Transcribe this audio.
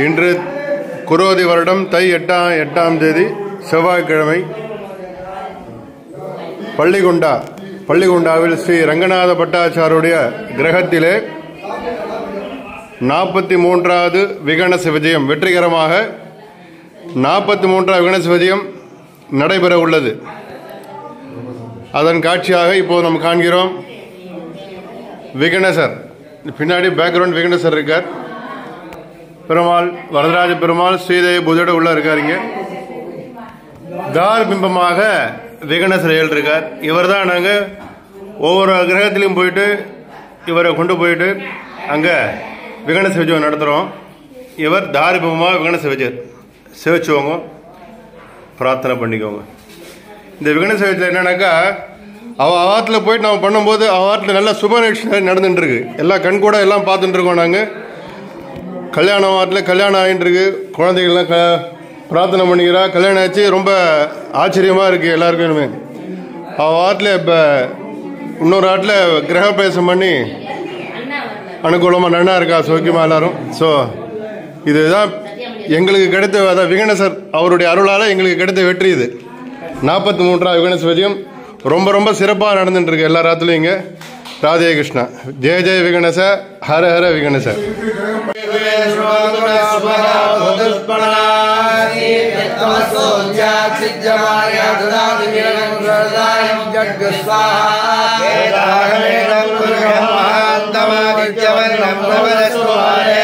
இன்று குரோதி வருடம் தை 8ஆம் தேதி செவ்வாய்க்கிழமை பள்ளிகுண்டாவில் ஸ்ரீ ரங்கநாத பட்டாச்சாரியுடைய கிரகத்திலே 43வது விகனச விஜயம் வெற்றிகரமாக 43வது விகனச விஜயம் நடைபெற உள்ளது. அதன் காட்சியாக இப்போது நாம் காண்கிறோம். விகனசர் பின்னாடி பேக்ரவுண்ட் விகனசர் இருக்கார். பெருமாள் வரதராஜ பெருமாள் ஸ்ரீதேவி பூஜையோட உள்ள இருக்காருங்க. தார் பிம்பமாக விகனசர் இருக்கார். இவர் தான் நாங்கள் ஒவ்வொரு கிரகத்திலையும் போயிட்டு இவரை கொண்டு போயிட்டு அங்கே விகனச விஜயம் நடத்துகிறோம். இவர் தார் பிம்பமாக விகனச விஜய் சேவிச்சுவோங்க, பிரார்த்தனை பண்ணிக்கோங்க. இந்த விகனச விஜயத்தில் என்னன்னாக்கா ஆற்றுல போயிட்டு நம்ம பண்ணும்போது ஆற்றுல நல்லா சுப நிகழ்ச்சி நடந்துட்டு இருக்கு. எல்லாம் கண் கூட எல்லாம் பார்த்துட்டு இருக்கோம். நாங்கள் கல்யாணம் ஆற்றுல கல்யாணம் ஆகிட்டு இருக்கு. குழந்தைகள்லாம் பிரார்த்தனை பண்ணிக்கிறா. கல்யாணம் ஆச்சு. ரொம்ப ஆச்சரியமாக இருக்குது எல்லாருக்குமே. ஆற்றுல இப்போ இன்னொரு ஆற்றுல கிரகப்பிரவேசம் பண்ணி அனுகூலமாக நன்னா இருக்கா, சௌக்கியமாக எல்லாரும். ஸோ இதுதான் எங்களுக்கு கிடைத்த, அதான் விகனசர் அவருடைய அருளால் எங்களுக்கு கிடைத்த வெற்றி. இது 43வது விகனச விஜயம் ரொம்ப ரொம்ப சிறப்பாக நடந்துட்டு இருக்கு எல்லா ராத்துலையும். இங்கே ராதே கிருஷ்ணா. ஜெய ஜெய விகனச, ஹர ஹர விகனச. Namaste.